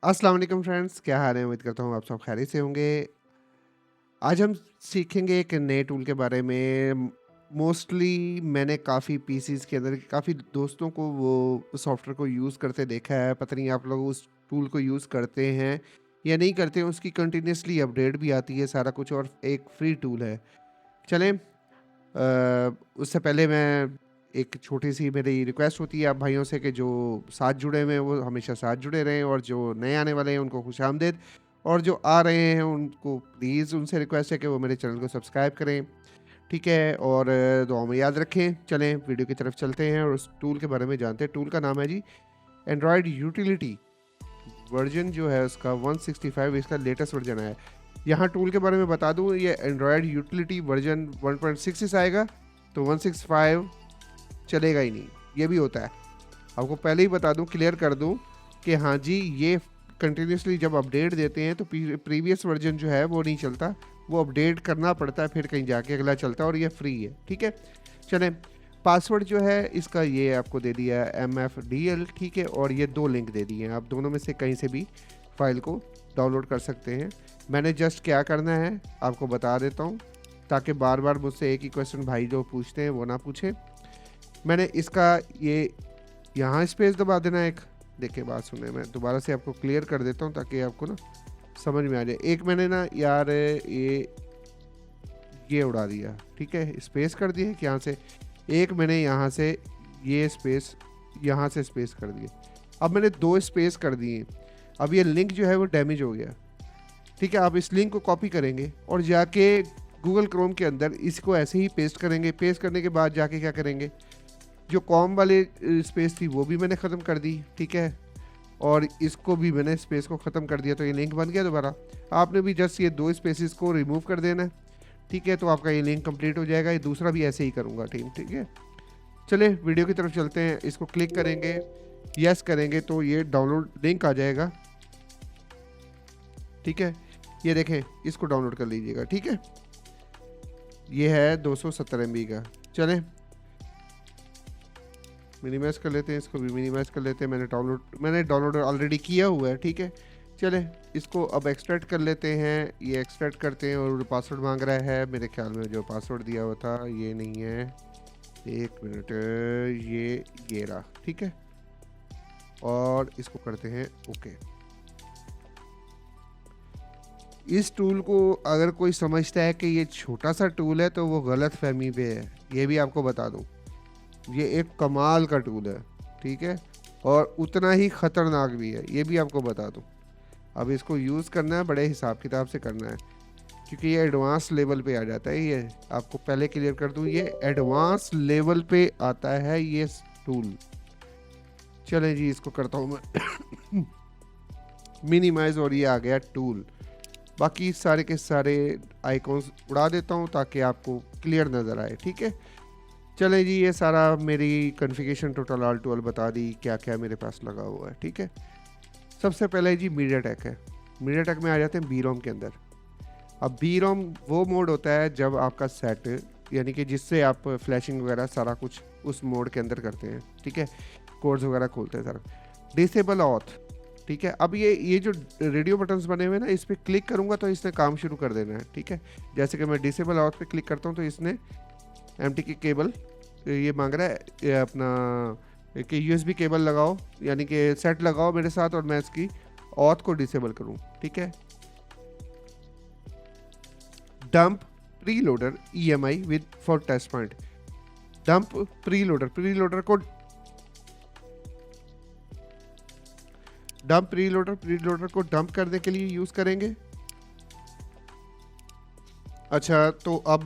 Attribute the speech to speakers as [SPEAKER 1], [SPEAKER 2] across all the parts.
[SPEAKER 1] अस्सलाम वालेकुम फ्रेंड्स, क्या हाल है? उम्मीद करता हूँ आप सब खैरियत से होंगे। आज हम सीखेंगे एक नए टूल के बारे में। मोस्टली मैंने काफ़ी पीसीज़ के अंदर काफ़ी दोस्तों को वो सॉफ्टवेयर को यूज़ करते देखा है। पता नहीं आप लोग उस टूल को यूज़ करते हैं या नहीं करते हैं, उसकी कंटिन्यूअसली अपडेट भी आती है सारा कुछ और एक फ्री टूल है। चलें उससे पहले मैं एक छोटी-सी मेरी रिक्वेस्ट होती है आप भाइयों से कि जो साथ जुड़े हुए हैं वो हमेशा साथ जुड़े रहें और जो नए आने वाले हैं उनको खुशामदीद और जो आ रहे हैं उनको प्लीज़ उनसे रिक्वेस्ट है कि वो मेरे चैनल को सब्सक्राइब करें, ठीक है? और दुआओं में याद रखें। चलें वीडियो की तरफ चलते हैं और उस टूल के बारे में जानते हैं। टूल का नाम है जी एंड्रॉयड यूटिलिटी। वर्ज़न जो है उसका 165 इसका लेटेस्ट वर्ज़न है। यहाँ टूल के बारे में बता दूँ, ये एंड्रॉयड यूटिलिटी वर्ज़न 1.6 से आएगा, तो 165 चलेगा ही नहीं, ये भी होता है। आपको पहले ही बता दूँ, क्लियर कर दूँ कि हाँ जी, ये कंटिन्यूअसली जब अपडेट देते हैं तो प्रीवियस वर्ज़न जो है वो नहीं चलता, वो अपडेट करना पड़ता है, फिर कहीं जाके अगला चलता है और ये फ्री है, ठीक है? चलें, पासवर्ड जो है इसका ये आपको दे दिया है MFDL, ठीक है? और ये 2 लिंक दे दिए हैं, आप दोनों में से कहीं से भी फ़ाइल को डाउनलोड कर सकते हैं। मैंने जस्ट क्या करना है आपको बता देता हूँ, ताकि बार-बार मुझसे एक ही क्वेश्चन भाई जो पूछते हैं वो ना पूछें। मैंने इसका ये यहाँ स्पेस दबा देना एक। देखिए बात सुने, मैं दोबारा से आपको क्लियर कर देता हूँ ताकि आपको ना समझ में आ जाए। एक मैंने ना यार ये उड़ा दिया, ठीक है? स्पेस कर दिए यहाँ से। एक मैंने यहाँ से ये स्पेस, यहाँ से स्पेस कर दिए। अब मैंने 2 स्पेस कर दिए। अब ये लिंक जो है वो डैमेज हो गया, ठीक है? आप इस लिंक को कॉपी करेंगे और जाके गूगल क्रोम के अंदर इसको ऐसे ही पेस्ट करेंगे। पेस्ट करने के बाद जाके क्या करेंगे, जो कॉम वाले स्पेस थी वो भी मैंने ख़त्म कर दी, ठीक है? और इसको भी मैंने स्पेस को ख़त्म कर दिया, तो ये लिंक बन गया दोबारा। आपने भी जस्ट ये 2 स्पेसेस को रिमूव कर देना है, ठीक है? तो आपका ये लिंक कंप्लीट हो जाएगा। ये दूसरा भी ऐसे ही करूँगा टीम, ठीक है? चलिए वीडियो की तरफ चलते हैं। इसको क्लिक करेंगे, यस करेंगे तो ये डाउनलोड लिंक आ जाएगा, ठीक है? ये देखें, इसको डाउनलोड कर लीजिएगा, ठीक है? ये है 270 MB का। चलें मिनिमाइज़ कर लेते हैं, इसको भी मिनिमाइज़ कर लेते हैं। मैंने डाउनलोड ऑलरेडी किया हुआ है, ठीक है? चलें इसको अब एक्सट्रैक्ट कर लेते हैं। ये एक्सट्रैक्ट करते हैं और पासवर्ड मांग रहा है। मेरे ख्याल में जो पासवर्ड दिया हुआ था ये नहीं है, 1 मिनट, ये रहा, ठीक है? और इसको करते हैं ओके। इस टूल को अगर कोई समझता है कि ये छोटा सा टूल है तो वो गलत फहमी पे है, ये भी आपको बता दूँ। ये एक कमाल का टूल है, ठीक है? और उतना ही ख़तरनाक भी है, ये भी आपको बता दूँ। अब इसको यूज़ करना है, बड़े हिसाब किताब से करना है, क्योंकि ये एडवांस लेवल पे आ जाता है। ये आपको पहले क्लियर कर दूँ, ये एडवांस लेवल पे आता है ये टूल। चलें जी, इसको करता हूँ मैं मिनिमाइज़ और ये आ गया टूल। बाकी सारे के सारे आइकॉन्स उड़ा देता हूँ ताकि आपको क्लियर नज़र आए, ठीक है? चलें जी, ये सारा मेरी configuration total all to all बता दी, क्या-क्या मेरे पास लगा हुआ है, ठीक है? सबसे पहले जी मीडियाटेक है। मीडियाटेक में आ जाते हैं बीरोम के अंदर। अब बीरोम वो मोड होता है जब आपका सेट, यानी कि जिससे आप फ्लैशिंग वगैरह सारा कुछ उस मोड के अंदर करते हैं, ठीक है? कोड्स वगैरह खोलते हैं सारा। डिसेबल ऑथ, ठीक है? अब ये जो रेडियो बटन्स बने हुए हैं ना, इस पे क्लिक करूँगा तो इसने काम शुरू कर देना है, ठीक है? जैसे कि मैं डिसेबल ऑथ पे क्लिक करता हूँ तो इसने MTK केबल ये मांग रहा है, ये अपना कि USB केबल लगाओ, यानी कि सेट लगाओ मेरे साथ और मैं इसकी ऑथ को डिसेबल करूं, ठीक है? Dump preloader EMI with for test point. Dump preloader को डंप करने के लिए यूज़ करेंगे। अच्छा, तो अब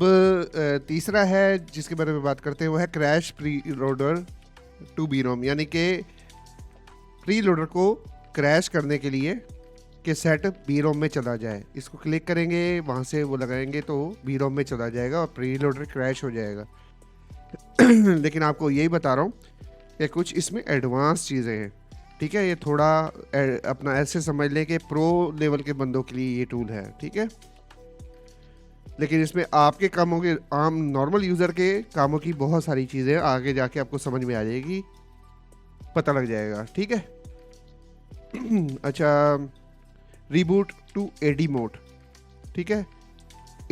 [SPEAKER 1] तीसरा है जिसके बारे में बात करते हैं, वो है क्रैश प्रीलोडर टू बीरोम, यानी कि प्रीलोडर को क्रैश करने के लिए कि सेट बीरोम में चला जाए। इसको क्लिक करेंगे, वहाँ से वो लगाएंगे तो बीरोम में चला जाएगा और प्रीलोडर क्रैश हो जाएगा। लेकिन आपको यही बता रहा हूँ कि कुछ इसमें एडवांस चीज़ें हैं, ठीक है? ये थोड़ा अपना ऐसे समझ लें कि प्रो लेवल के बंदों के लिए ये टूल है, ठीक है? लेकिन इसमें आपके कामों के, आम नॉर्मल यूज़र के कामों की बहुत सारी चीज़ें आगे जाके आपको समझ में आ जाएगी, पता लग जाएगा, ठीक है? अच्छा, रीबूट टू एडी मोड, ठीक है,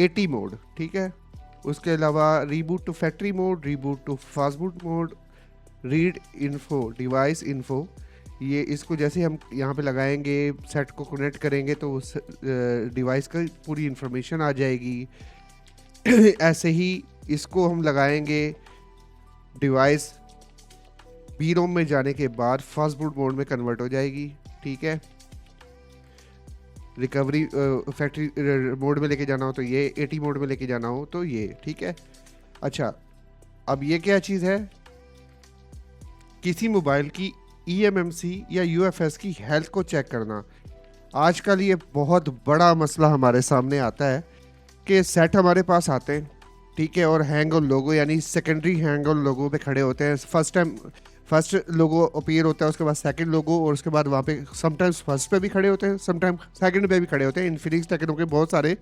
[SPEAKER 1] एटी मोड, ठीक है। उसके अलावा reboot to factory mode, reboot to fast boot mode, read info, device info. ये इसको जैसे हम यहाँ पे लगाएंगे, सेट को कनेक्ट करेंगे तो उस डिवाइस का पूरी इंफॉर्मेशन आ जाएगी। ऐसे ही इसको हम लगाएंगे, डिवाइस बी रोम में जाने के बाद फास्ट बूट मोड में कन्वर्ट हो जाएगी, ठीक है। रिकवरी फैक्ट्री मोड में लेके जाना हो तो ये, एटी मोड में लेके जाना हो तो ये, ठीक है। अच्छा, अब ये क्या चीज़ है, किसी मोबाइल की eMMC या UFS की हेल्थ को चेक करना। आजकल ये बहुत बड़ा मसला हमारे सामने आता है कि सेट हमारे पास आते हैं, ठीक है, और हैंग ऑन लोगो यानी सेकेंडरी हैंग ऑन लोगो पे खड़े होते हैं। फर्स्ट लोगो अपीयर होता है, उसके बाद सेकंड लोगो, और उसके बाद वहाँ पे समटाइम्स फर्स्ट पे भी खड़े होते हैं, समटाइम्स सेकंड पे भी खड़े होते हैं। इन्फिनिक्स टेक्नो के बहुत सारे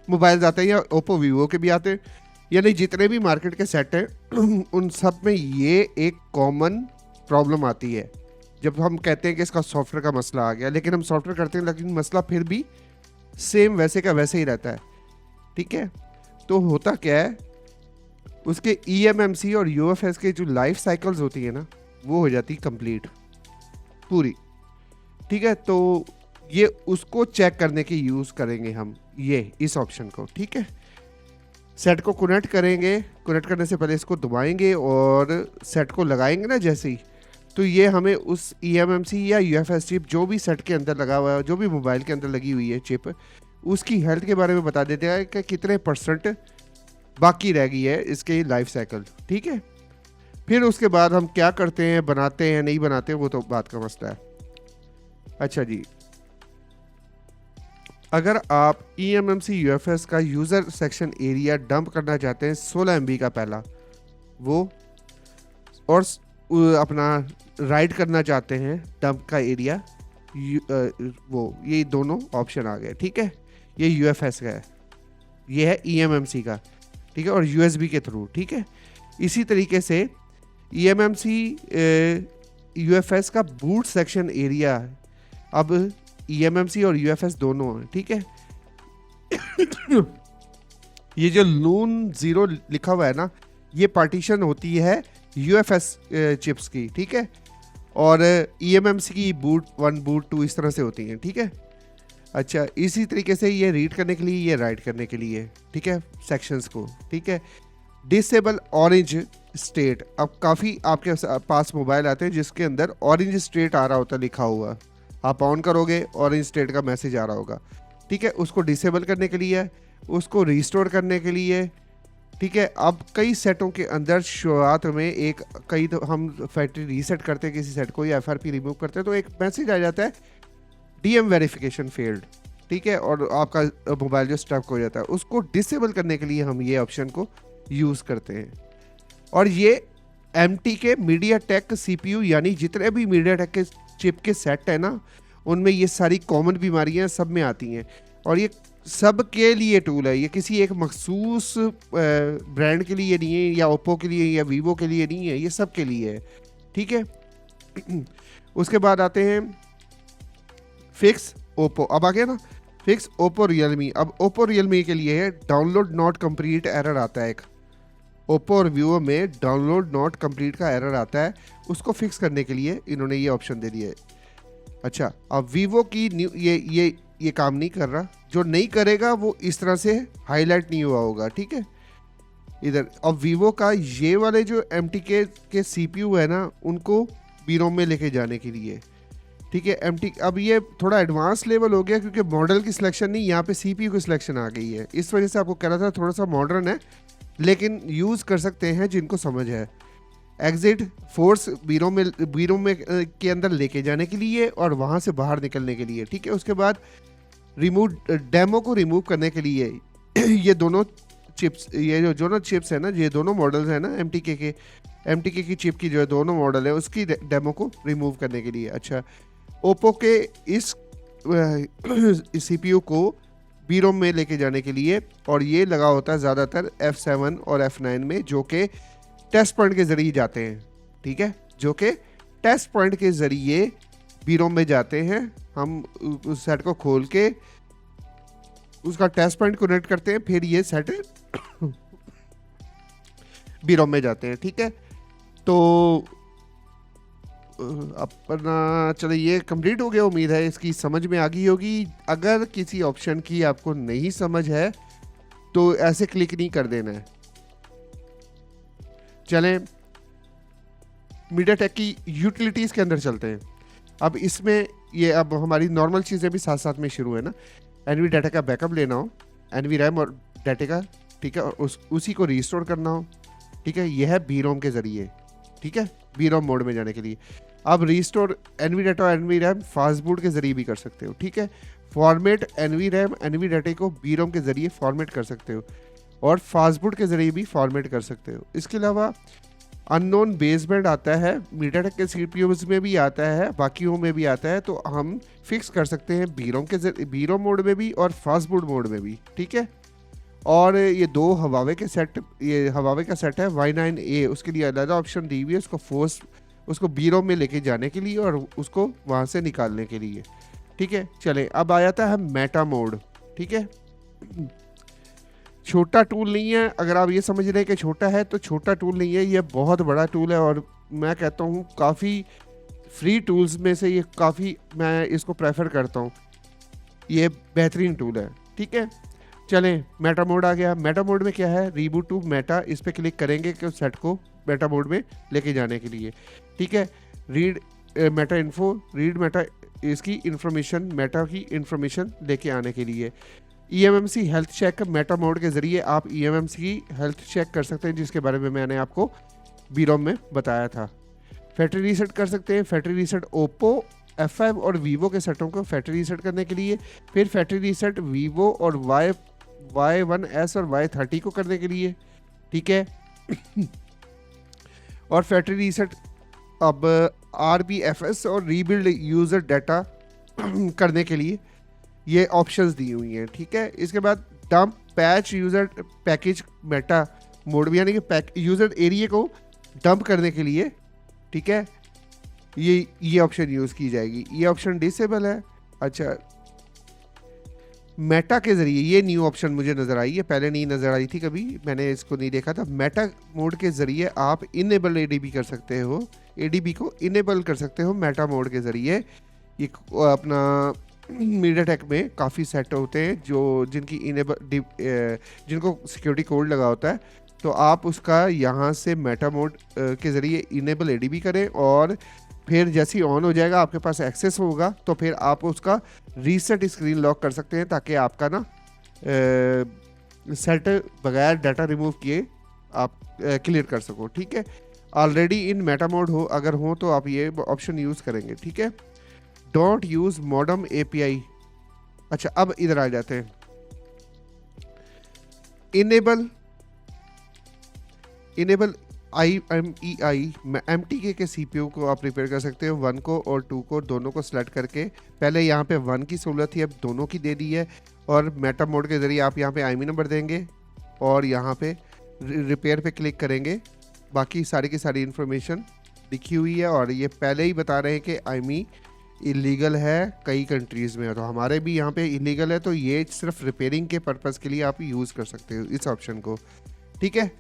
[SPEAKER 1] मोबाइल्स आते हैं, या ओप्पो वीवो के भी आते हैं, यानी जितने भी मार्केट के सेट हैं उन सब में ये एक कॉमन प्रॉब्लम आती है। जब हम कहते हैं कि इसका सॉफ्टवेयर का मसला आ गया, लेकिन हम सॉफ्टवेयर करते हैं लेकिन मसला फिर भी सेम वैसे का वैसे ही रहता है, ठीक है। तो होता क्या है, उसके eMMC और UFS के जो लाइफ साइकिल्स होती है ना, वो हो जाती कंप्लीट पूरी, ठीक है। तो ये उसको चेक करने के यूज़ करेंगे हम ये इस ऑप्शन को, ठीक है। सेट को कनेक्ट करेंगे, कनेक्ट करने से पहले इसको दबाएंगे और सेट को लगाएंगे ना जैसे ही, तो ये हमें उस eMMC या UFS चिप जो भी सेट के अंदर लगा हुआ है, जो भी मोबाइल के अंदर लगी हुई है चिप, उसकी हेल्थ के बारे में बता देता है कि कितने % बाकी रह गई है इसके लाइफ साइकिल, ठीक है। फिर उसके बाद हम क्या करते हैं, बनाते हैं नहीं बनाते, वो तो बात का मसला है। अच्छा जी, अगर आप eMMC UFS का यूज़र सेक्शन एरिया डंप करना चाहते हैं 16 MB का पहला वो, और अपना राइट करना चाहते हैं डंप का एरिया, वो ये दोनों ऑप्शन आ गए, ठीक है। ये UFS का है, ये है eMMC का, ठीक है, और USB के थ्रू, ठीक है। इसी तरीके से eMMC UFS का बूट सेक्शन एरिया, अब eMMC और UFS दोनों हैं, ठीक है। ये जो लून 0 लिखा हुआ है ना, ये पार्टीशन होती है UFS चिप्स की, ठीक है, और eMMC की बूट 1 बूट 2 इस तरह से होती हैं, ठीक है। अच्छा, इसी तरीके से ये रीड करने के लिए, ये राइट करने के लिए, ठीक है, सेक्शंस को, ठीक है। डिसेबल ऑरेंज स्टेट, अब काफ़ी आपके पास मोबाइल आते हैं जिसके अंदर ऑरेंज स्टेट आ रहा होता है लिखा हुआ, आप ऑन करोगे ऑरेंज स्टेट का मैसेज आ रहा होगा, ठीक है। उसको डिसेबल करने के लिए, उसको रिस्टोर करने के लिए, ठीक है। अब कई सेटों के अंदर शुरुआत में कई तो हम फैक्ट्री रीसेट करते हैं किसी सेट को या FRP रिमूव करते हैं तो एक मैसेज आ जाता है DM वेरिफिकेशन फेल्ड, ठीक है, और आपका मोबाइल जो स्टक हो जाता है। उसको डिसेबल करने के लिए हम ये ऑप्शन को यूज़ करते हैं। और ये MT के MediaTek CPU यानी जितने भी MediaTek के चिप के सेट है ना, उनमें ये सारी कॉमन बीमारियां सब में आती हैं, और ये सब के लिए टूल है। ये किसी एक मखसूस ब्रांड के लिए नहीं है, या ओप्पो के लिए या वीवो के लिए नहीं है, ये सब के लिए है, ठीक है। उसके बाद आते हैं फिक्स ओप्पो, अब आ गया ना फिक्स ओप्पो रियलमी। अब ओप्पो रियलमी के लिए है डाउनलोड नॉट कंप्लीट एरर आता है एक, ओप्पो और वीवो में डाउनलोड नॉट कंप्लीट का एरर आता है, उसको फिक्स करने के लिए इन्होंने ये ऑप्शन दे दिया है। अच्छा, अब वीवो की न्यू ये काम नहीं कर रहा, जो नहीं करेगा वो इस तरह से हाईलाइट नहीं हुआ होगा, ठीक है इधर। अब वीवो का ये वाले जो MTK के CPU है ना, उनको बीरोम में लेके जाने के लिए, ठीक है। अब ये थोड़ा एडवांस लेवल हो गया क्योंकि मॉडल की सिलेक्शन नहीं, यहाँ पे CPU की सिलेक्शन आ गई है, इस वजह से आपको कह रहा था थोड़ा सा मॉडर्न है, लेकिन यूज़ कर सकते हैं जिनको समझ है। एग्जिट फोर्स बीरोम में के अंदर लेके जाने के लिए और वहाँ से बाहर निकलने के लिए, ठीक है। उसके बाद रिमूव डेमो को रिमूव करने के लिए ये दोनों चिप्स, ये जो दोनों चिप्स है ना, ये दोनों मॉडल्स हैं ना MTK की चिप की जो दोनों मॉडल है उसकी डेमो को रिमूव करने के लिए। अच्छा, ओप्पो के इस CPU को बीरोम में लेके जाने के लिए, और ये लगा होता है ज़्यादातर F7 और F9 में, जो कि टेस्ट पॉइंट के ज़रिए जाते हैं, ठीक है, जो कि टेस्ट पॉइंट के ज़रिए बीरोम में जाते हैं, हम उस सेट को खोल के उसका टेस्ट पॉइंट कनेक्ट करते हैं, फिर ये सेट बीरोम में जाते हैं। ठीक है, तो अपना चलो ये कंप्लीट हो गया। उम्मीद है इसकी समझ में आ गई होगी। अगर किसी ऑप्शन की आपको नहीं समझ है तो ऐसे क्लिक नहीं कर देना है। चलें मीडियाटेक की यूटिलिटीज़ के अंदर चलते हैं। अब इसमें ये अब हमारी नॉर्मल चीज़ें भी साथ साथ में शुरू है ना। एनवी डाटा का बैकअप लेना हो, एनवी रैम और डाटा का, ठीक है, और उसी को रिस्टोर करना हो। ठीक है, यह है बीरोम के ज़रिए। ठीक है, बीरोम मोड में जाने के लिए आप रिस्टोर एनवी डाटा और एनवी रैम फास्ट बूट के ज़रिए भी कर सकते हो। ठीक है, format NV RAM NV data को बीरोम के ज़रिए फॉर्मेट कर सकते हो और फास्ट बूट के ज़रिए भी फॉर्मेट कर सकते हो। इसके अलावा अननोन बेसबैंड आता है, मीडियाटेक के सीपीयूज में भी आता है, बाकियों में भी आता है, तो हम फिक्स कर सकते हैं बीरोम मोड में भी और फास्ट बूट मोड में भी। ठीक है, और ये दो हवावे के सेट, ये हवावे का सेट है Y9A, उसके लिए अलग ऑप्शन दी हुई है उसको बीरोम में लेके जाने के लिए और उसको वहाँ से निकालने के लिए। ठीक है, चलें अब आ जाता है मेटा मोड। ठीक है, छोटा टूल नहीं है। अगर आप ये समझ रहे हैं कि छोटा है तो छोटा टूल नहीं है, ये बहुत बड़ा टूल है और मैं कहता हूँ काफ़ी फ्री टूल्स में से ये काफ़ी, मैं इसको प्रेफर करता हूँ, ये बेहतरीन टूल है। ठीक है, चलें मेटा मोड आ गया। मेटा मोड में क्या है, रीबूट टू मेटा, इस पर क्लिक करेंगे कि उस सेट को मेटा मोड में लेके जाने के लिए। ठीक है, read meta info, read meta, इसकी इंफॉर्मेशन, मेटा की इंफॉर्मेशन लेके आने के लिए। EMMC health check, meta mode के ज़रिए आप EMMC की हेल्थ चेक कर सकते हैं, जिसके बारे में मैंने आपको बीरोम में बताया था। फैक्ट्री रीसेट कर सकते हैं, फैक्ट्री रीसेट ओप्पो F5 और वीवो के सेटों को फैक्ट्री रीसेट करने के लिए, फिर फैक्ट्री रीसेट वीवो और Y1S और Y30 को करने के लिए। ठीक है और फैक्ट्री रीसेट अब RBFS और रीबिल्ड यूज़र डाटा करने के लिए ये ऑप्शंस दी हुई हैं। ठीक है, इसके बाद dump patch user package Meta mode भी, यानी कि यूज़र एरिया को डंप करने के लिए। ठीक है, ये ऑप्शन यूज़ की जाएगी। ये ऑप्शन डिसेबल है। अच्छा, मेटा के ज़रिए ये न्यू ऑप्शन मुझे नज़र आई है, पहले नहीं नज़र आई थी, कभी मैंने इसको नहीं देखा था। मेटा मोड के ज़रिए आप इनेबल एडीबी कर सकते हो, एडीबी को इनेबल कर सकते हो मेटा मोड के ज़रिए। ये अपना मीडियाटेक में काफ़ी सेट होते हैं जो जिनकी जिनको सिक्योरिटी कोड लगा होता है, तो आप उसका यहाँ से मेटा मोड के ज़रिए इनेबल एडीबी करें और फिर जैसे ही ऑन हो जाएगा, आपके पास एक्सेस होगा, तो फिर आप उसका रीसेट स्क्रीन लॉक कर सकते हैं ताकि आपका ना सेट बगैर डाटा रिमूव किए आप क्लियर कर सको। ठीक है, ऑलरेडी इन मेटा मोड हो अगर हो तो आप ये ऑप्शन यूज़ करेंगे। ठीक है, डोंट यूज़ मॉडम API। अच्छा, अब इधर आ जाते हैं। इनेबल IMEI MTK के CPU को आप रिपेयर कर सकते हो, 1 को और 2 को, दोनों को सेलेक्ट करके। पहले यहाँ पे 1 की सहूलत थी, अब दोनों की दे दी है और मेटा मोड के ज़रिए आप यहाँ पे IMEI नंबर देंगे और यहाँ पे रिपेयर पे क्लिक करेंगे। बाकी सारी की सारी इन्फॉर्मेशन लिखी हुई है और ये पहले ही बता रहे हैं कि IMEI इलीगल है कई कंट्रीज़ में, तो हमारे भी यहाँ पे इलीगल है, तो ये सिर्फ रिपेयरिंग के पर्पज़ के लिए आप यूज़ कर सकते हो इस ऑप्शन को। ठीक है,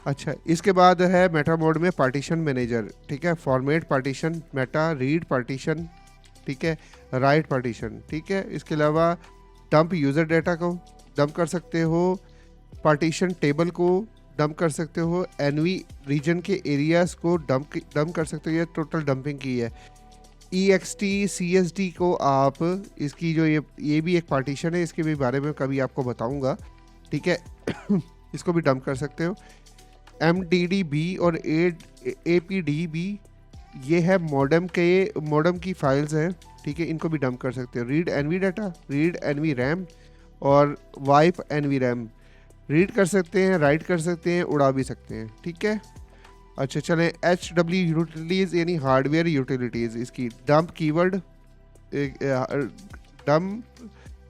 [SPEAKER 1] अच्छा, इसके बाद है मेटा मोड में पार्टीशन मैनेजर। ठीक है, format partition, Meta read partition, ठीक है, राइट पार्टीशन। ठीक है, इसके अलावा डंप यूज़र डाटा को डंप कर सकते हो, पार्टीशन टेबल को डंप कर सकते हो, एनवी रीजन के एरियाज़ को डंप कर सकते हो। ये टोटल डंपिंग की है। EXT CSD को आप इसकी जो ये भी एक पार्टीशन है, इसके भी बारे में कभी आपको बताऊंगा। ठीक है इसको भी डंप कर सकते हो। MDDB और APDB ये है मॉडम की फाइल्स हैं। ठीक है, इनको भी डंप कर सकते हो। Read NV data, read NV RAM और वाइप एनवी रैम रीड कर सकते हैं, राइट कर सकते हैं, उड़ा भी सकते हैं। ठीक है, अच्छा चलें HW यूटिलिटीज़ यानी हार्डवेयर यूटिलिटीज़, इसकी डंप कीवर्ड, डंप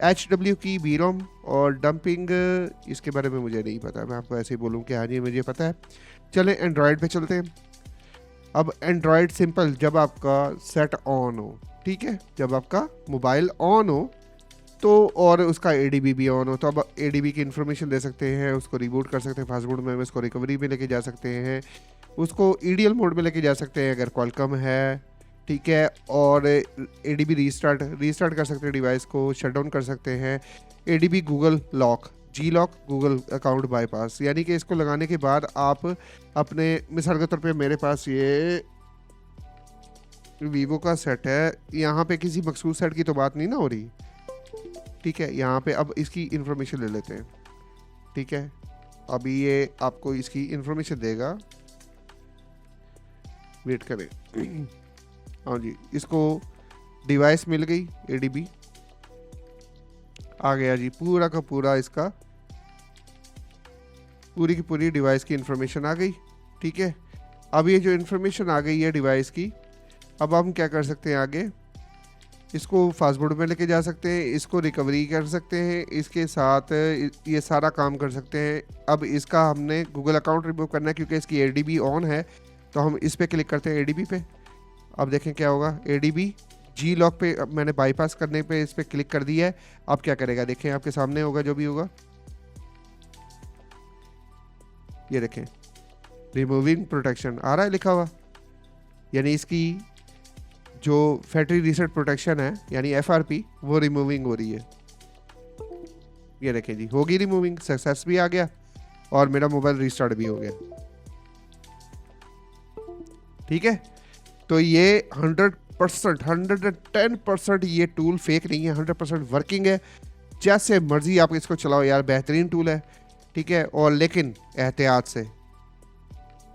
[SPEAKER 1] HW की बीरोम और डंपिंग, इसके बारे में मुझे नहीं पता, मैं आपको ऐसे ही बोलूँ कि हाँ जी मुझे पता है। चलें एंड्रॉयड पे चलते हैं। अब एंड्रॉयड सिंपल, जब आपका सेट ऑन हो, ठीक है, जब आपका मोबाइल ऑन हो तो और उसका एडीबी भी ऑन हो तो अब एडीबी की इन्फॉर्मेशन दे सकते हैं, उसको रिबूट कर सकते हैं फास्ट बूट में, उसको रिकवरी में लेके जा सकते हैं, उसको ईडीएल मोड में लेके जा सकते हैं अगर कॉलकम है, ठीक है। और एडीबी रीस्टार्ट कर सकते हैं डिवाइस को, शट डाउन कर सकते हैं। एडीबी गूगल लॉक, जी लॉक, गूगल अकाउंट बाईपास, यानी कि इसको लगाने के बाद आप अपने, मिसाल के तौर पे मेरे पास ये वीवो का सेट है, यहाँ पे किसी मखसूस सेट की तो बात नहीं ना हो रही, ठीक है। यहाँ पे अब इसकी इंफॉर्मेशन ले लेते हैं, ठीक है। अभी ये आपको इसकी इंफॉर्मेशन देगा, वेट करें। हाँ जी, इसको डिवाइस मिल गई, एडीबी आ गया जी, पूरा का पूरा इसका पूरी की पूरी डिवाइस की इंफॉर्मेशन आ गई, ठीक है। अब ये जो इंफॉर्मेशन आ गई है डिवाइस की, अब हम क्या कर सकते हैं आगे, इसको फास्ट बोर्ड में लेके जा सकते हैं, इसको रिकवरी कर सकते हैं, इसके साथ ये सारा काम कर सकते हैं। अब इसका हमने गूगल अकाउंट रिमूव करना है क्योंकि इसकी एडीबी ऑन है, तो हम इस पर क्लिक करते हैं एडीबी पे। अब देखें क्या होगा, एडीबी जी लॉक पे अब मैंने बाईपास करने पे इस पर क्लिक कर दिया है। अब क्या करेगा देखें, आपके सामने होगा जो भी होगा, ये देखें रिमूविंग प्रोटेक्शन आ रहा है लिखा हुआ, यानी इसकी जो फैक्ट्री रीसेट प्रोटेक्शन है यानी एफआरपी वो रिमूविंग हो रही है। ये देखें जी, होगी रिमूविंग, सक्सेस भी आ गया और मेरा मोबाइल रिस्टार्ट भी हो गया, ठीक है। तो ये 100% 110% ये टूल फेक नहीं है, 100% वर्किंग है, जैसे मर्जी आप इसको चलाओ यार, बेहतरीन टूल है, ठीक है। और लेकिन एहतियात से,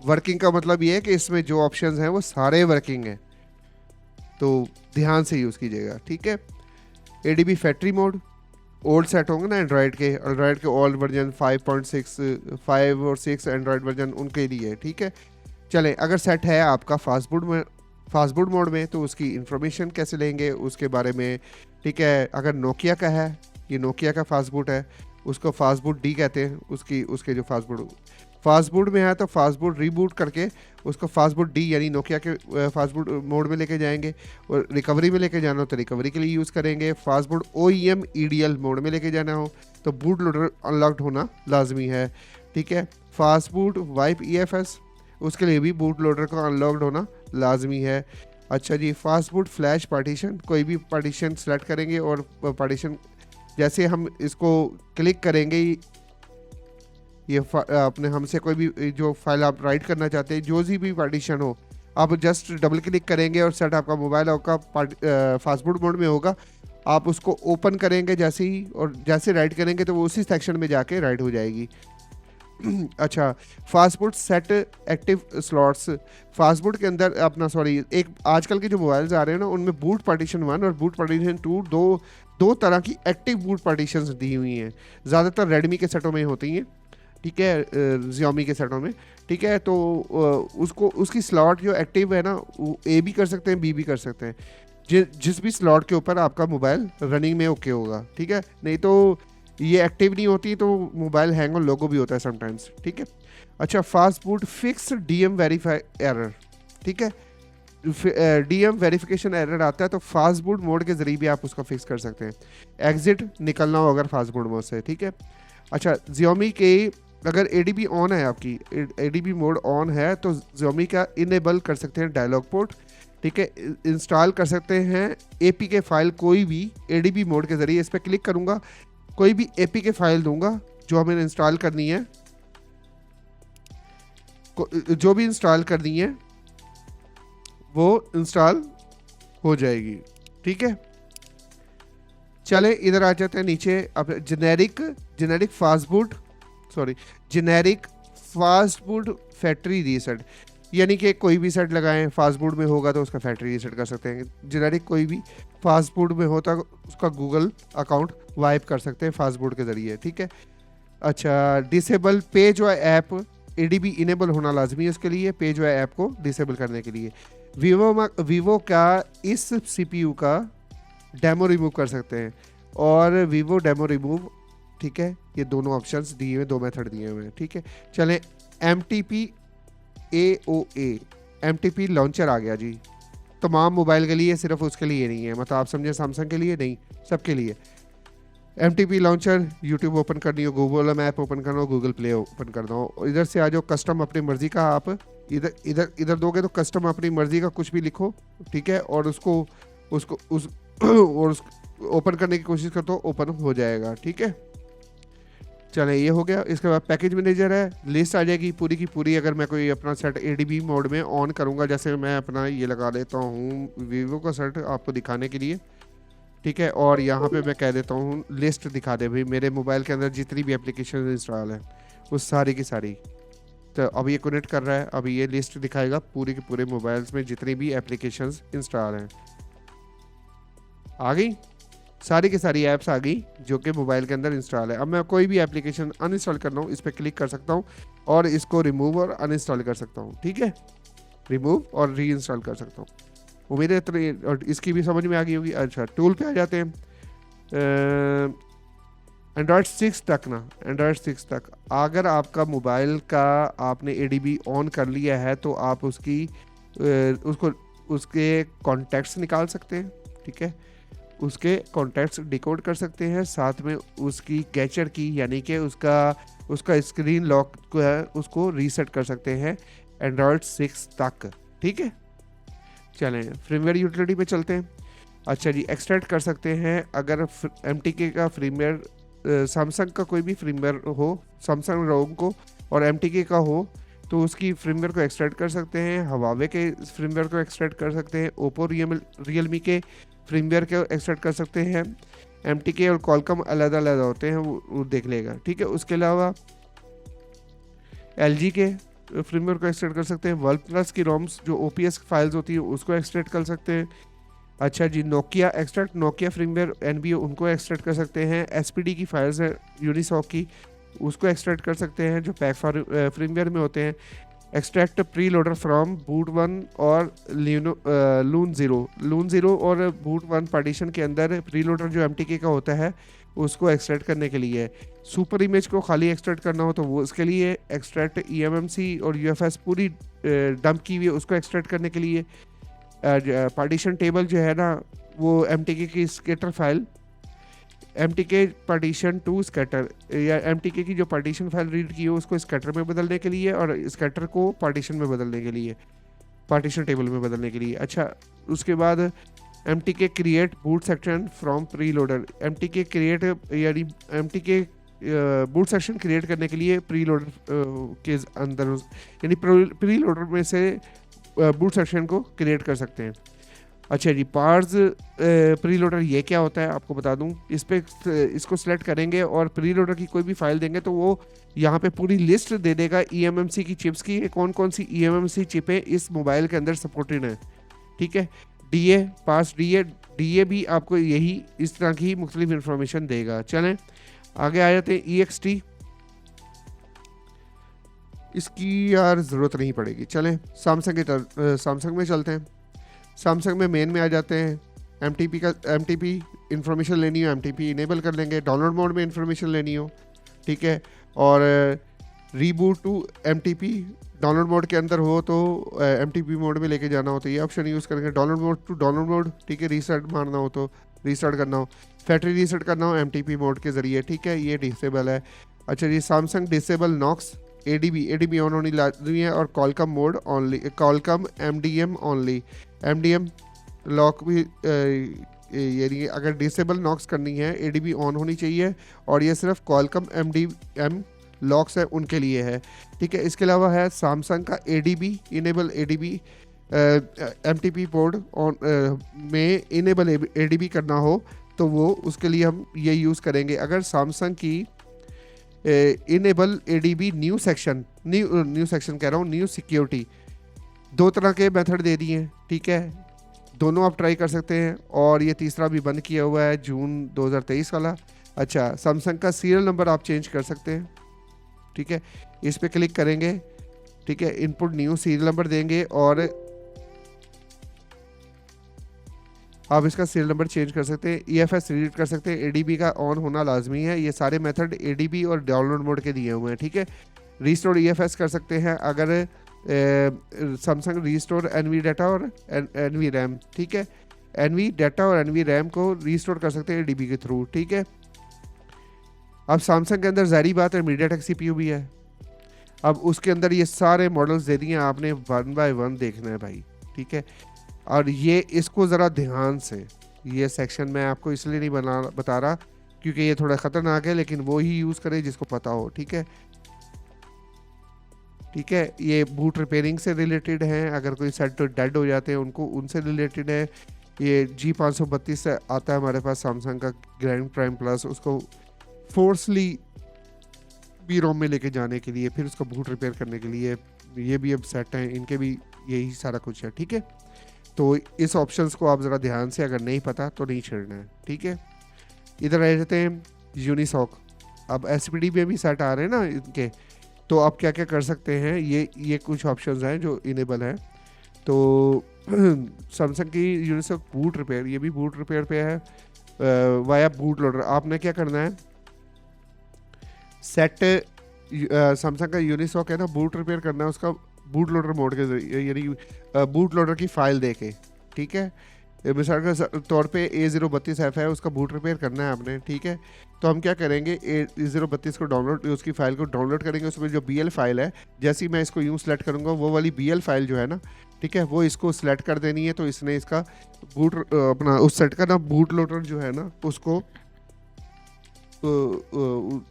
[SPEAKER 1] वर्किंग का मतलब ये है कि इसमें जो ऑप्शंस हैं वो सारे वर्किंग हैं, तो ध्यान से यूज़ कीजिएगा, ठीक है। ADB factory mode, old set होंगे ना एंड्रॉयड के ओल्ड वर्जन 5.6 5 और 6 एंड्रॉयड वर्जन उनके लिए, ठीक है। चलें, अगर सेट है आपका फास्ट बूट मोड में, तो उसकी इंफॉर्मेशन कैसे लेंगे उसके बारे में, ठीक है। अगर नोकिया का है, ये नोकिया का फास्ट बूट है, उसको फास्ट बूट डी कहते हैं, उसके जो फास्ट बूट में है तो फास्ट बूट रीबूट करके उसको फास्ट बूट डी यानी नोकिया के फास्ट बूट मोड में लेके जाएंगे, और रिकवरी में लेके जाना हो तो रिकवरी के लिए यूज़ करेंगे। Fast boot OEM EDL mode में लेके जाना हो तो बूट लोडर अनलॉक्ड होना लाजमी है, ठीक है। फास्ट बूट वाइप EFS, उसके लिए भी बूट लोडर का अनलॉक्ड होना लाजमी है। अच्छा जी, फास्ट बूट फ्लैश पार्टीशन, कोई भी पार्टीशन सेलेक्ट करेंगे और पार्टीशन जैसे हम इसको क्लिक करेंगे, ये अपने हमसे कोई भी जो फाइल आप राइट करना चाहते हैं, जो सी भी पार्टीशन हो, आप जस्ट डबल क्लिक करेंगे और सेट आपका मोबाइल आपका फास्ट बूट मोड में होगा, आप उसको ओपन करेंगे जैसे ही, और जैसे राइट करेंगे तो वो उसी सेक्शन में जाके राइट हो जाएगी। अच्छा, fast boot set active slots, fast boot के अंदर अपना एक आजकल के जो मोबाइल्स आ रहे हैं ना, उनमें बूट पार्टीशन 1 और बूट पार्टीशन 2 दो तरह की एक्टिव बूट पार्टीशंस दी हुई हैं, ज़्यादातर रेडमी के सेटों में होती हैं, ठीक है, Xiaomi के सेटों में, ठीक है। तो उसको उसकी स्लॉट जो एक्टिव है ना, वो ए भी कर सकते हैं, बी भी कर सकते हैं, जिस भी स्लॉट के ऊपर आपका मोबाइल रनिंग में ओके होगा, ठीक है। नहीं तो ये एक्टिव नहीं होती तो मोबाइल हैंग और लोगो भी होता है समटाइम्स, ठीक है। अच्छा, fast boot fix DM verify error, ठीक है। DM वेरिफिकेशन एरर आता है तो फास्ट बूट मोड के जरिए भी आप उसको फिक्स कर सकते हैं, एग्जिट निकलना हो अगर फास्ट बूट मोड से, ठीक है। अच्छा, Xiaomi के अगर ADB ऑन है, आपकी ADB मोड ऑन है तो Xiaomi का इनेबल कर सकते हैं डायलॉग पोर्ट, ठीक है। इंस्टॉल कर सकते हैं APK फाइल, कोई भी ADB मोड के ज़रिए, इस पर क्लिक करूँगा, कोई भी APK फाइल दूंगा जो हमें इंस्टॉल करनी है, जो भी इंस्टॉल करनी है वो इंस्टॉल हो जाएगी, ठीक है। चले इधर आ जाते हैं नीचे, अब generic fast boot factory reset, यानी कि कोई भी सेट लगाएं फास्ट बूट में होगा तो उसका फैक्ट्री रीसेट कर सकते हैं। जेनेरिक कोई भी फास्ट बूट में होता उसका गूगल अकाउंट वाइप कर सकते हैं फास्ट बूट के ज़रिए, ठीक है। अच्छा, डिसेबल पेज और ऐप, ADB इनेबल होना लाजमी है उसके लिए, पेज और ऐप को डिसेबल करने के लिए। वीवो का इस CPU का डेमो रिमूव कर सकते हैं, और वीवो डेमो रिमूव, ठीक है। ये दोनों ऑप्शंस दिए हुए, 2 मेथड दिए हुए हैं, ठीक है। चलें, MTP AOA MTP लॉन्चर आ गया जी, तमाम मोबाइल के लिए, सिर्फ उसके लिए नहीं है, मतलब आप समझे सैमसंग के लिए नहीं, सबके लिए। MTP लॉन्चर, यूट्यूब ओपन करनी हो, गूगल मैप ओपन करना हो, गूगल प्ले ओपन करना हो, इधर से आ जाओ, कस्टम अपनी मर्जी का आप इधर इधर इधर दोगे तो कस्टम अपनी मर्जी का कुछ भी लिखो, ठीक है, और उसको उसको उस और उस ओपन करने की कोशिश करते हो, ओपन हो जाएगा, ठीक है। चले ये हो गया। इसके बाद पैकेज मैनेजर है, लिस्ट आ जाएगी पूरी की पूरी। अगर मैं कोई अपना सेट ADB मोड में ऑन करूंगा, जैसे मैं अपना ये लगा लेता हूँ वीवो का सेट आपको दिखाने के लिए, ठीक है, और यहाँ पे मैं कह देता हूँ लिस्ट दिखा दे भाई मेरे मोबाइल के अंदर जितनी भी एप्लीकेशन इंस्टॉल है वो सारी की सारी। तो अब ये कनेक्ट कर रहा है, अभी ये लिस्ट दिखाएगा पूरे के पूरे मोबाइल्स में जितनी भी एप्लीकेशंस इंस्टॉल हैं। आ गई सारी की सारी ऐप्स आ गई जो कि मोबाइल के अंदर इंस्टॉल है। अब मैं कोई भी एप्लीकेशन अनइंस्टॉल करना हूँ, इस पर क्लिक कर सकता हूँ और इसको रिमूव और अनइंस्टॉल कर सकता हूँ, ठीक है, रिमूव और री इंस्टॉल कर सकता हूँ। उम्मीद है इतनी और इसकी भी समझ में आ गई होगी। अच्छा, टूल पे आ जाते हैं। एंड्रॉयड 6 तक ना, एंड्रॉयड 6 तक अगर आपका मोबाइल का आपने ADB ऑन कर लिया है तो आप उसके कॉन्टैक्ट्स निकाल सकते हैं, ठीक है, उसके कॉन्टैक्ट्स डिकोड कर सकते हैं, साथ में उसकी कैचर की यानी कि उसका स्क्रीन लॉक को है उसको रीसेट कर सकते हैं एंड्रॉयड 6 तक, ठीक है। चलें फ्रीमवेयर यूटिलिटी पे चलते हैं। अच्छा जी, एक्सट्रैक्ट कर सकते हैं अगर MTK का फ्रीमवेयर, सैमसंग का कोई भी फ्रीमवेयर हो, सैमसंग रोम को और MTK का हो तो उसकी फ्रीमवेयर को एक्सट्रैक्ट कर सकते हैं, हवावे के फ्रीमवेयर को एक्सट्रैक्ट कर सकते हैं, ओप्पो रियलमी के फ्रीमवेयर को एक्सट्रैक्ट कर सकते हैं। MTK और कॉलकम अलग अलग होते हैं, वो देख लेगा, ठीक है। उसके अलावा LG के फ्रीमवेयर को एक्सट्रैक्ट कर सकते हैं, वन प्लस की रोम्स जो OPS फाइल्स होती है उसको एक्सट्रैक्ट कर सकते हैं। अच्छा जी, नोकिया एक्सट्रैक्ट, नोकिया फ्रीमवेयर NBO उनको एक्सट्रैक्ट कर सकते हैं। SPD की फाइल्स है यूनिसॉक की, उसको एक्सट्रैक्ट कर सकते हैं जो पैक फ्रीमवेयर में होते हैं। Extract pre loader from boot 1 और लून ज़ीरो और बूट 1 पार्टीशन के अंदर प्री लोडर जो MTK का होता है उसको एक्सट्रैक्ट करने के लिए। सुपर इमेज को खाली एक्सट्रैक्ट करना हो तो वो उसके लिए एक्सट्रैक्ट EMMC और UFS पूरी डंप की हुई है उसको एक्सट्रैक्ट करने के लिए। पार्टीशन टेबल जो है ना वो MTK की scatter file, MTK partition to scatter या MTK की जो पार्टीशन फाइल रीड की हो उसको स्कैटर में बदलने के लिए और स्कैटर को पार्टीशन में बदलने के लिए, पार्टीशन टेबल में बदलने के लिए। अच्छा, उसके बाद MTK create boot section from pre loader, MTK create यानी MTK बूट सेक्शन क्रिएट करने के लिए प्री लोडर के अंदर यानी प्री लोडर में से बूट सेक्शन को क्रिएट कर सकते हैं। अच्छा जी, पार्स प्री लोडर ये क्या होता है आपको बता दूं, इसको सिलेक्ट करेंगे और प्री लोडर की कोई भी फाइल देंगे तो वो यहाँ पे पूरी लिस्ट दे देगा EMMC की चिप्स की, कौन कौन सी EMMC चिपें इस मोबाइल के अंदर सपोर्टेड हैं, ठीक है। DA भी आपको यही इस तरह की मुख्तलिफ इंफॉर्मेशन देगा। चलें आगे आ जाते हैं। EXT इसकी यार ज़रूरत नहीं पड़ेगी। चलें सैमसंग में चलते हैं। सैमसंग में मेन में आ जाते हैं। MTP इंफॉर्मेशन लेनी हो MTP इनेबल कर लेंगे, डाउनलोड मोड में इंफॉर्मेशन लेनी हो, ठीक है, और reboot to MTP download mode के अंदर हो तो MTP मोड में लेके जाना हो तो ये ऑप्शन यूज़ करेंगे। Download mode to download mode, ठीक है, रीसेट मारना हो तो रीस्टार्ट करना हो, फैक्ट्री रीसेट करना हो MTP मोड के ज़रिए, ठीक है, ये डिसेबल है। अच्छा जी, Samsung disable Knox ADB on होनी लाजमी है और Qualcomm mode only, Qualcomm MDM only, MDM lock भी यानी अगर डिसेबल नॉक्स करनी है ADB ऑन होनी चाहिए और ये सिर्फ कॉलकम MDM लॉक्स है उनके लिए है, ठीक है। इसके अलावा है सैमसंग का ADB enable ADB MTP port on में इनेबल ADB करना हो तो वो उसके लिए हम ये यूज़ करेंगे। अगर सैमसंग की इनेबल ADB न्यू सेक्शन कह रहा हूँ, न्यू सिक्योरिटी, दो तरह के मेथड दे दिए हैं, ठीक है, दोनों आप ट्राई कर सकते हैं और ये तीसरा भी बंद किया हुआ है जून 2023 वाला। अच्छा, सैमसंग का सीरियल नंबर आप चेंज कर सकते हैं, ठीक है, इस पर क्लिक करेंगे, ठीक है, इनपुट न्यू सीरियल नंबर देंगे और आप इसका सीरियल नंबर चेंज कर सकते हैं। EFS रीड कर सकते हैं, ADB का ऑन होना लाजमी है। ये सारे मेथड ADB और डाउनलोड मोड के दिए हुए हैं, ठीक है। रीस्टोर EFS कर सकते हैं अगर सैमसंग रीस्टोर एनवी डाटा और एनवी रैम, ठीक है। एनवी डाटा और एनवी रैम को रीस्टोर कर सकते हैं डीबी के थ्रू, ठीक है। अब सैमसंग के अंदर ज़ाहिर बात है मीडियाटेक सीपीयू भी है। अब उसके अंदर ये सारे मॉडल्स दे दिए, आपने 1 बाय 1 देखना है भाई, ठीक है। और ये इसको ज़रा ध्यान से, ये सेक्शन मैं आपको इसलिए नहीं बता रहा क्योंकि ये थोड़ा ख़तरनाक है, लेकिन वो ही यूज़ करें जिसको पता हो, ठीक है। ठीक है, ये बूट रिपेयरिंग से रिलेटेड हैं, अगर कोई सेट तो डेड हो जाते हैं उनको, उनसे रिलेटेड है। ये G532 से आता है हमारे पास सैमसंग का ग्रैंड प्राइम प्लस, उसको फोर्सली बी रोम में लेके जाने के लिए, फिर उसको बूट रिपेयर करने के लिए, ये भी अब सेट हैं, इनके भी यही सारा कुछ है, ठीक है। तो इस ऑप्शंस को आप ज़रा ध्यान से, अगर नहीं पता तो नहीं छेड़ना है, ठीक है। इधर रह जाते हैं यूनिसॉक। अब एसपीडी में भी सेट आ रहे हैं ना इनके, तो आप क्या क्या कर सकते हैं, ये कुछ ऑप्शंस हैं जो इनेबल हैं। तो सैमसंग की यूनिसॉक बूट रिपेयर, ये भी बूट रिपेयर पे है वाया बूट लोडर। आपने क्या करना है, सेट सैमसंग का यूनिसॉक है ना, बूट रिपेयर करना है उसका बूट लोडर मोड के जरिए, यानी बूट लोडर की फाइल देके, ठीक है। मिसाल के तौर पे A032F है, उसका बूट रिपेयर करना है आपने, ठीक है। तो हम क्या करेंगे, A032 को डाउनलोड, उसकी फाइल को डाउनलोड करेंगे। उसमें जो BL फाइल है, जैसे ही मैं इसको यूँ सेलेक्ट करूँगा, वो वाली BL फाइल जो है ना, ठीक है, वो इसको सेलेक्ट कर देनी है। तो इसने इसका बूट अपना उस सेट का ना बूट लोडर जो है ना, उसको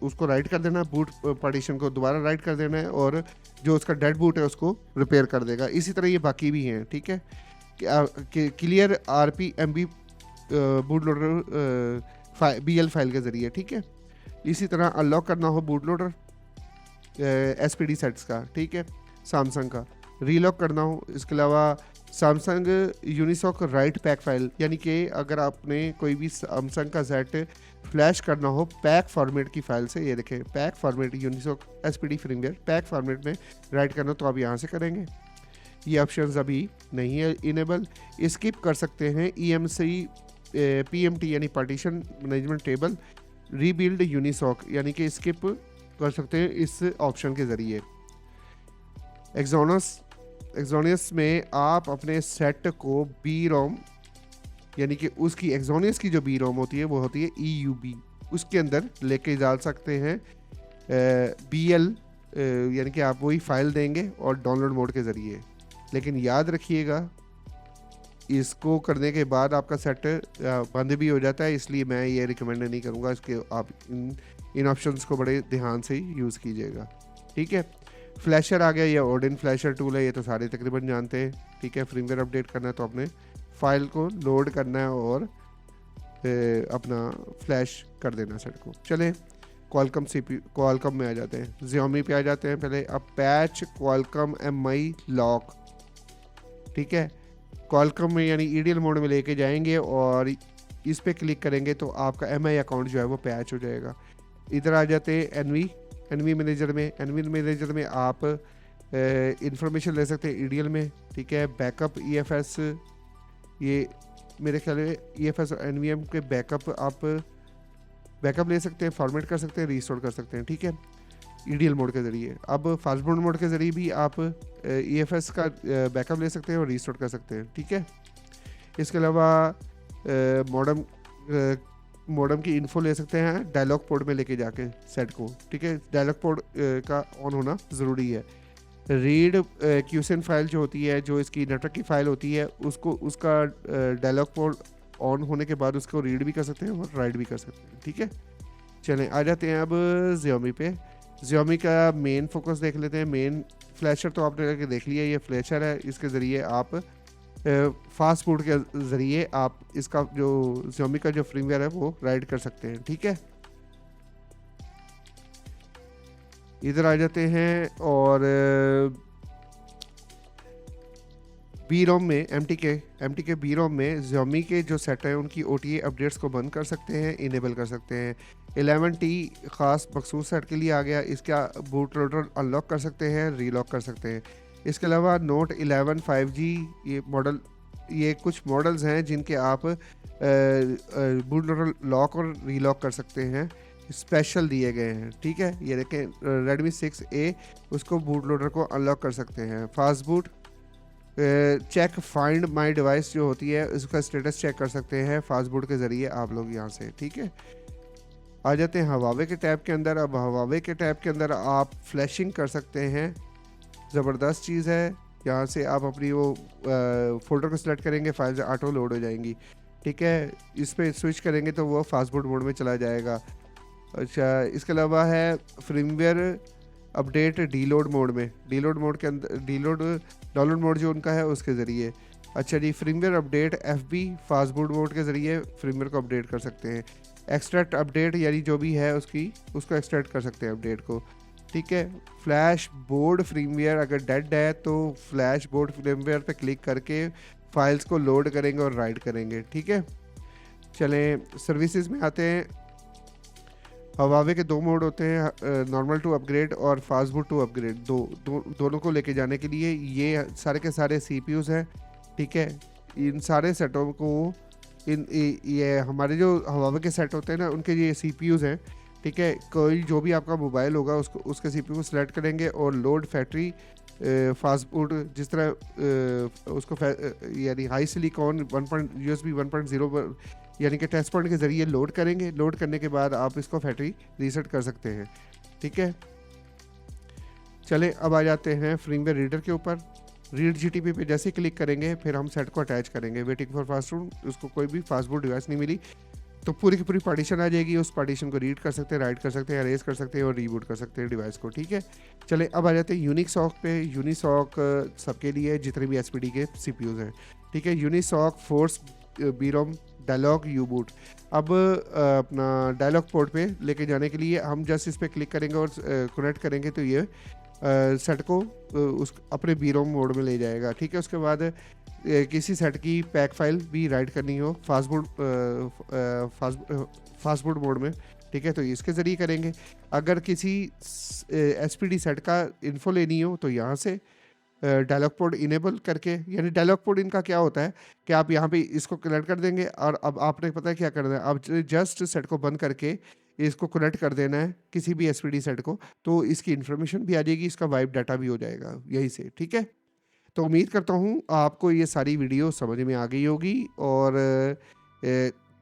[SPEAKER 1] उसको राइट कर देना, बूट पार्टीशन को दोबारा राइट कर देना है, और जो उसका डेड बूट है उसको रिपेयर कर देगा। इसी तरह ये बाकी भी हैं, ठीक है। Clear RPMB boot loader BL file के ज़रिए, ठीक है। इसी तरह अनलॉक करना हो बूट लोडर SPD सेट्स का, ठीक है, सैमसंग का रीलॉक करना हो। इसके अलावा Samsung Unisoc right pack file, यानी कि अगर आपने कोई भी सैमसंग का सेट फ्लैश करना हो पैक फॉर्मेट की फाइल से, ये देखें pack format Unisoc SPD firmware pack format में राइट करना, तो आप यहाँ से करेंगे। ये ऑप्शंस अभी नहीं है इनेबल। स्किप कर सकते हैं EMC PMT यानी partition management table rebuild Unisoc, यानी कि स्किप कर सकते हैं इस ऑप्शन के ज़रिए। एक्सोनियस में आप अपने सेट को बी रोम, यानी कि उसकी एक्सोनियस की जो बी रोम होती है वो होती है EUB, उसके अंदर लेके जा सकते हैं BL, यानी कि आप वही फाइल देंगे और डाउनलोड मोड के ज़रिए। लेकिन याद रखिएगा, इसको करने के बाद आपका सेट बंद भी हो जाता है, इसलिए मैं ये रिकमेंड नहीं करूँगा। इसके आप इन ऑप्शंस को बड़े ध्यान से यूज़ कीजिएगा, ठीक है। फ्लैशर आ गया, ये ओडिन फ्लैशर टूल है, ये तो सारे तकरीबन जानते हैं, ठीक है। फ्रीमवेयर अपडेट करना है तो आपने फाइल को लोड करना है और अपना फ्लैश कर देना सेट को। चले क्वालकॉम में आ जाते हैं, Xiaomi पे आ जाते हैं पहले। अब पैच क्वालकॉम MI लॉक, ठीक है। क्वालकॉम में यानी EDL मोड में लेके जाएंगे और इस पे क्लिक करेंगे तो आपका MI अकाउंट जो है वो पैच हो जाएगा। इधर आ जाते हैं एनवी मैनेजर में। एनवी मैनेजर में आप इंफॉर्मेशन ले सकते हैं EDL में, ठीक है। बैकअप EFS, ये मेरे ख्याल में EFS और NVM के बैकअप ले सकते हैं, फॉर्मेट कर सकते हैं, रीस्टोर कर सकते हैं, ठीक है, EDL मोड के ज़रिए। अब फास्टबोर्ड मोड के ज़रिए भी आप EFS का बैकअप ले सकते हैं और रीस्टोर कर सकते हैं, ठीक है। इसके अलावा मॉडम की इन्फो ले सकते हैं डायलॉग पोर्ट में लेके जाके सेट को, ठीक है। डायलॉग पोर्ट का ऑन होना ज़रूरी है। रीड क्यूसन फाइल जो होती है, जो इसकी नेटवर्क की फाइल होती है, उसको उसका डायलॉग पोर्ट ऑन होने के बाद उसको रीड भी कर सकते हैं और राइट भी कर सकते हैं, ठीक है। चलें आ जाते हैं अब Xiaomi पे। Xiaomi का मेन फोकस देख लेते हैं। मेन फ्लैशर तो आपने करके देख लिया, ये फ्लैशर है, इसके ज़रिए आप फास्ट बूट के ज़रिए आप इसका जो Xiaomi का जो फ्रीमवेयर है वो राइड कर सकते हैं, ठीक है। इधर आ जाते हैं और बी रोम में MTK बी रोम में Xiaomi के जो सेट हैं उनकी OTA अपडेट्स को बंद कर सकते हैं, इनेबल कर सकते हैं। 11T ख़ास मखसूस सेट के लिए आ गया, इसका बूट लोडर अनलॉक कर सकते हैं, रीलॉक कर सकते हैं। इसके अलावा नोट 11 5G ये कुछ मॉडल्स हैं जिनके आप बूट लोडर लॉक और रीलॉक कर सकते हैं, स्पेशल दिए गए हैं, ठीक है। ये देखें रेडमी 6A, उसको बूट लोडर को अनलॉक कर सकते हैं। Fast boot check find my device जो होती है उसका स्टेटस चेक कर सकते हैं फास्ट बूट के ज़रिए आप लोग यहाँ से, ठीक है। आ जाते हैं हवावे के टैब के अंदर। अब हवावे के टैब के अंदर आप फ्लैशिंग कर सकते हैं, ज़बरदस्त चीज़ है। यहाँ से आप अपनी वो फोल्डर को सिलेक्ट करेंगे, फाइल्स ऑटो लोड हो जाएंगी, ठीक है। इस पर स्विच करेंगे तो वो फास्ट बूट मोड में चला जाएगा। अच्छा, इसके अलावा है फ्रीमवेयर अपडेट डीलोड मोड में, डीलोड मोड के अंदर डाउनलोड मोड जो उनका है उसके ज़रिए। अच्छा जी, firmware update FB fast boot mode के ज़रिए फ्रीमवेयर को अपडेट कर सकते हैं। एक्सट्रैक्ट अपडेट यानी जो भी है उसको एक्सट्रैक्ट कर सकते हैं अपडेट को, ठीक है। फ्लैश बोर्ड फ्रीमवेयर अगर डेड है तो फ्लैश बोर्ड फ्रीमवेयर पे क्लिक करके फाइल्स को लोड करेंगे और राइट करेंगे, ठीक है। चलें सर्विसेज में आते हैं। हवावे के 2 मोड होते हैं, नॉर्मल टू अपग्रेड और फास्ट बूट टू अपग्रेड। दोनों को लेके जाने के लिए ये सारे के सारे CPUs हैं, ठीक है। इन सारे सेटों को ये हमारे जो हवावे के सेट होते हैं ना उनके ये CPUs हैं, ठीक है। कोई जो भी आपका मोबाइल होगा उसके CPU को सिलेक्ट करेंगे और लोड फैक्ट्री फास्ट बूट जिस तरह उसको यानी हाई सिलिकॉन USB 1.0 यानी कि टेस्ट पॉइंट के ज़रिए लोड करेंगे। लोड करने के बाद आप इसको फैक्ट्री रीसेट कर सकते हैं, ठीक है। चलें अब आ जाते हैं फ्रीमवेयर रीडर के ऊपर। रीड GTP पे जैसे ही क्लिक करेंगे फिर हम सेट को अटैच करेंगे। वेटिंग फॉर फास्ट बूट, उसको कोई भी फास्ट बूट डिवाइस नहीं मिली तो पूरी की पूरी पार्टीशन आ जाएगी। उस पार्टीशन को रीड कर सकते हैं, राइट कर सकते हैं, अरेज कर सकते हैं और रीबूट कर सकते हैं डिवाइस को, ठीक है। चले अब आ जाते हैं यूनिसॉक पे। यूनिसॉक सबके लिए जितने भी SPD के CPUs हैं, ठीक है। Unisoc force BROM dialog U Boot. अब अपना डायलॉग पोर्ट पे लेके जाने के लिए हम जस्ट इस पर क्लिक करेंगे और कनेक्ट करेंगे तो ये सेट को उस अपने बीरोम मोड में ले जाएगा, ठीक है। उसके बाद किसी सेट की पैक फाइल भी राइट करनी हो फास्ट बूट मोड में, ठीक है, तो इसके ज़रिए करेंगे। अगर किसी SPD सेट का इन्फो लेनी हो तो यहाँ से डायलॉग पोर्ट इनेबल करके, यानी डायलॉग पोर्ट इनका क्या होता है कि आप यहाँ पे इसको कनेक्ट कर देंगे और अब आपने पता है क्या करना है, आप जस्ट सेट को बंद करके इसको कनेक्ट कर देना है किसी भी SPD सेट को, तो इसकी इन्फॉर्मेशन भी आ जाएगी, इसका वाइप डाटा भी हो जाएगा यहीं से, ठीक है। तो उम्मीद करता हूँ आपको ये सारी वीडियो समझ में आ गई होगी और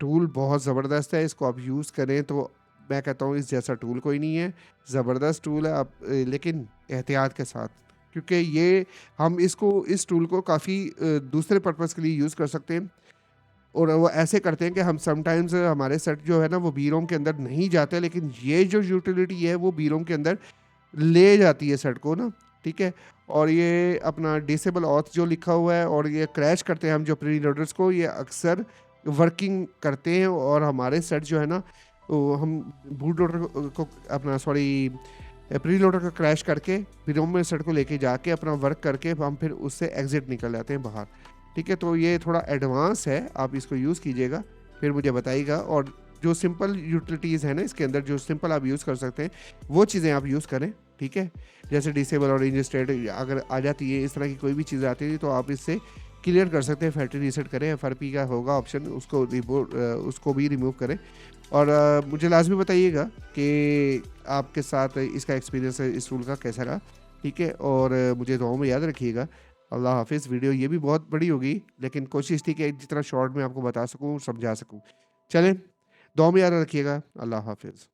[SPEAKER 1] टूल बहुत ज़बरदस्त है, इसको आप यूज़ करें तो मैं कहता हूँ इस जैसा टूल कोई नहीं है। ज़बरदस्त टूल है आप लेकिन एहतियात के साथ, क्योंकि ये हम इस टूल को काफ़ी दूसरे पर्पज़ के लिए यूज़ कर सकते हैं और वो ऐसे करते हैं कि हम समटाइम्स हमारे सेट जो है ना वो बीरोम के अंदर नहीं जाते, लेकिन ये जो यूटिलिटी है वो बीरोम के अंदर ले जाती है सेट को ना, ठीक है। और ये अपना डिसेबल ऑथ जो लिखा हुआ है और ये क्रैश करते हैं हम जो प्री लोडर्स को, ये अक्सर वर्किंग करते हैं और हमारे सेट जो है ना वो हम बूट लोडर को अपना प्री लोडर को क्रैश करके बीरोम में सेट को लेके जाके अपना वर्क करके हम फिर उससे एग्जिट निकल जाते हैं बाहर, ठीक है। तो ये थोड़ा एडवांस है, आप इसको यूज़ कीजिएगा फिर मुझे बताइएगा। और जो सिंपल यूटिलिटीज़ है ना इसके अंदर जो सिंपल आप यूज़ कर सकते हैं वो चीज़ें आप यूज़ करें, ठीक है। जैसे डिसेबल और रेंज स्टेट अगर आ जाती है, इस तरह की कोई भी चीज़ आती है तो आप इससे क्लियर कर सकते हैं। फैक्ट्री रीसेट करें, FRP का होगा ऑप्शन, उसको भी रिमूव करें। और मुझे लाजमी बताइएगा कि आपके साथ इसका एक्सपीरियंस इस टूल का कैसा रहा, ठीक है। और मुझे दुआओं में याद रखिएगा। अल्लाह हाफिज़। वीडियो ये भी बहुत बड़ी होगी लेकिन कोशिश थी कि जितना शॉर्ट में आपको बता सकूँ समझा सकूँ। चलें, दुआ में याद रखिएगा। अल्लाह हाफिज़।